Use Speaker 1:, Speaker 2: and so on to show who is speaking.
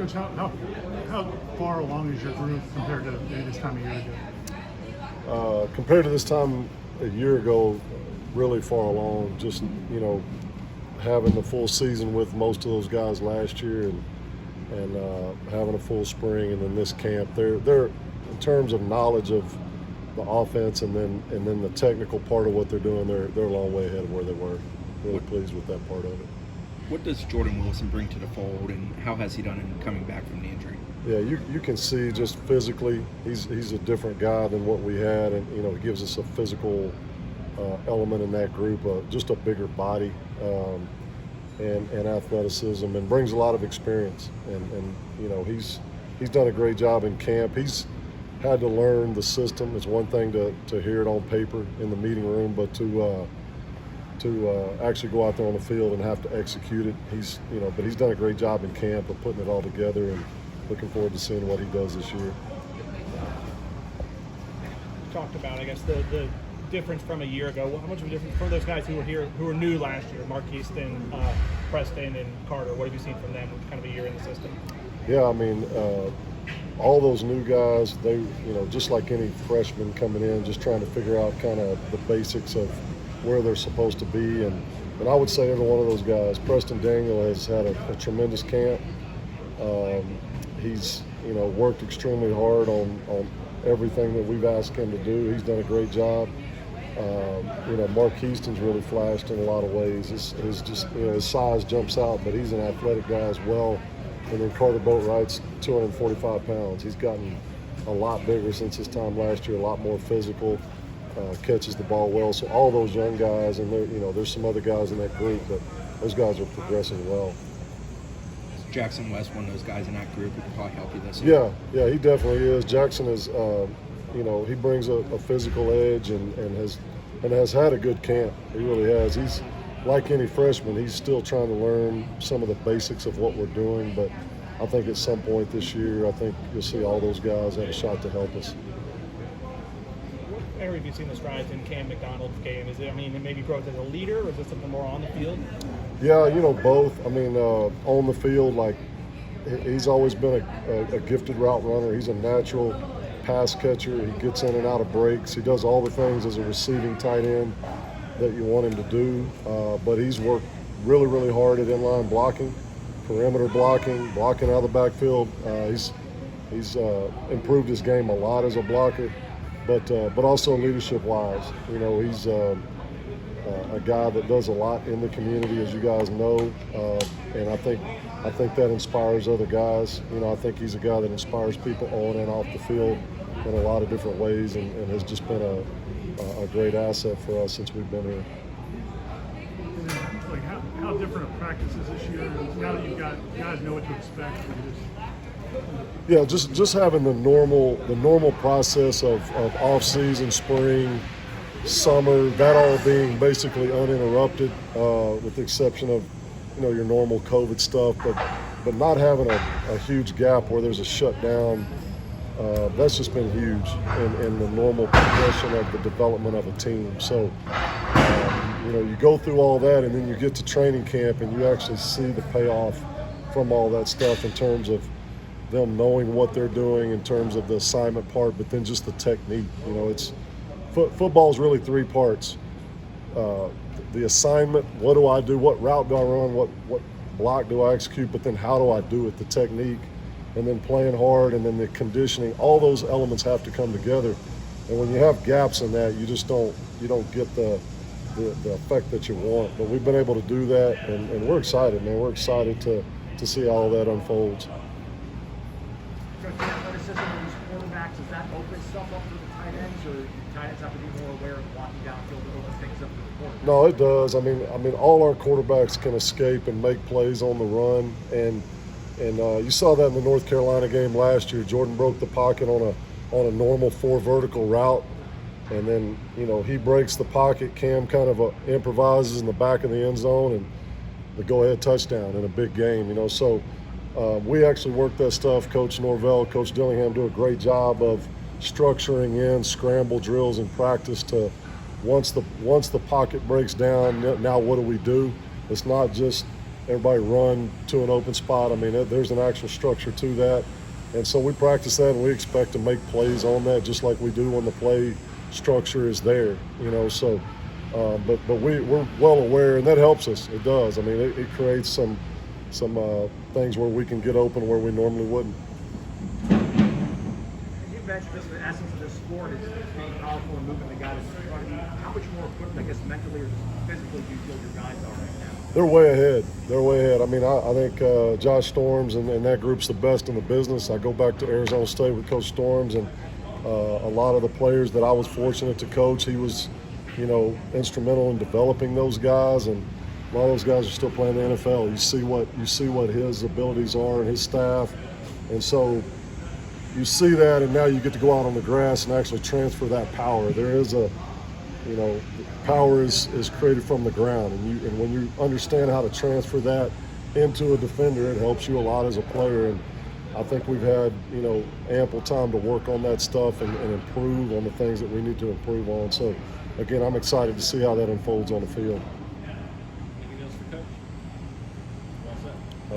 Speaker 1: Coach, how far along is your group compared to maybe this time a year ago?
Speaker 2: Compared to this time a year ago, really far along. Just having the full season with most of those guys last year, and having a full spring, and then this camp. They're in terms of knowledge of the offense, and then the technical part of what they're doing. They're a long way ahead of where they were. Really pleased with that part of it.
Speaker 3: What does Jordan Wilson bring to the fold, and how has he done in coming back from the injury?
Speaker 2: Yeah, you can see just physically, he's a different guy than what we had, and he gives us a physical element in that group, just a bigger body and athleticism, and brings a lot of experience. And he's done a great job in camp. He's had to learn the system. It's one thing to hear it on paper in the meeting room, but to actually go out there on the field and have to execute it. But he's done a great job in camp of putting it all together, and looking forward to seeing what he does this year.
Speaker 4: Talked about, I guess, the difference from a year ago. How much of a difference from those guys who were here, who were new last year, Mark Easton, Preston, and Carter? What have you seen from them with kind of a year in the system?
Speaker 2: Yeah, I mean, all those new guys, they, just like any freshman coming in, just trying to figure out kind of the basics of where they're supposed to be. And I would say every one of those guys, Preston Daniel has had a tremendous camp. He's, worked extremely hard on everything that we've asked him to do. He's done a great job. Mark Easton's really flashed in a lot of ways. His size jumps out, but he's an athletic guy as well. And then Carter Boatwright's 245 pounds. He's gotten a lot bigger since his time last year, a lot more physical, catches the ball well. So all those young guys, and there's some other guys in that group, but those guys are progressing well.
Speaker 3: Jackson West, one of those guys in that group who could probably help you this year.
Speaker 2: Yeah, he definitely is. Jackson is, he brings a physical edge and has had a good camp. He really has. He's like any freshman. He's still trying to learn some of the basics of what we're doing, but I think at some point this year, I think you'll see all those guys have a shot to help us.
Speaker 4: What area have you seen this rise in Cam McDonald's game? Is it, maybe growth as a leader, or is it something more on the field?
Speaker 2: Yeah, both. On the field, like, he's always been a gifted route runner. He's a natural pass catcher. He gets in and out of breaks. He does all the things as a receiving tight end that you want him to do. But he's worked really, really hard at inline blocking, perimeter blocking out of the backfield. He's improved his game a lot as a blocker, but also leadership-wise. He's a guy that does a lot in the community, as you guys know, and I think that inspires other guys. I think he's a guy that inspires people on and off the field in a lot of different ways, and has just been a great asset for us since we've been here.
Speaker 1: And then, like, how different a practice is this year? Now that you guys know what to expect.
Speaker 2: Yeah, just having the normal process of off-season, spring, summer, that all being basically uninterrupted, with the exception of your normal COVID stuff, but not having a huge gap where there's a shutdown. That's just been huge in the normal progression of the development of a team. So you go through all that, and then you get to training camp, and you actually see the payoff from all that stuff in terms of them knowing what they're doing in terms of the assignment part, but then just the technique. It's football is really three parts. The assignment, what do I do, what route do I run, what block do I execute, but then how do I do it, the technique, and then playing hard, and then the conditioning. All those elements have to come together. And when you have gaps in that, you don't get the effect that you want. But we've been able to do that, and we're excited, man. We're excited to see all that unfolds.
Speaker 5: Coach, the athleticism of these quarterbacks, does that open stuff up for the tight ends, or do tight ends have to be more aware of blocking downfield to open things up for the quarterback?
Speaker 2: No, it does. All our quarterbacks can escape and make plays on the run, and you saw that in the North Carolina game last year. Jordan broke the pocket on a normal 4 vertical route, and then he breaks the pocket. Cam kind of improvises in the back of the end zone, and the go-ahead touchdown in a big game. So we actually work that stuff. Coach Norvell, Coach Dillingham do a great job of structuring in scramble drills in practice to once the pocket breaks down. Now what do we do? It's not just everybody run to an open spot. I mean, there's an actual structure to that. And so we practice that, and we expect to make plays on that just like we do when the play structure is there, So, but we're well aware, and that helps us. It does. I mean, it creates some things where we can get open where we normally wouldn't.
Speaker 5: You mentioned this, the essence of this sport is being powerful and moving the guys in front of you. How much more equipped, I guess, mentally or physically do you feel your guys are right now?
Speaker 2: They're way ahead. They're way ahead. I mean, I think Josh Storms and that group's the best in the business. I go back to Arizona State with Coach Storms, and a lot of the players that I was fortunate to coach, he was, instrumental in developing those guys, and a lot of those guys are still playing the NFL. You see what his abilities are and his staff, and so you see that, and now you get to go out on the grass and actually transfer that power. There is power is created from the ground, and when you understand how to transfer that into a defender, it helps you a lot as a player. And I think we've had ample time to work on that stuff and improve on the things that we need to improve on. So again, I'm excited to see how that unfolds on the field.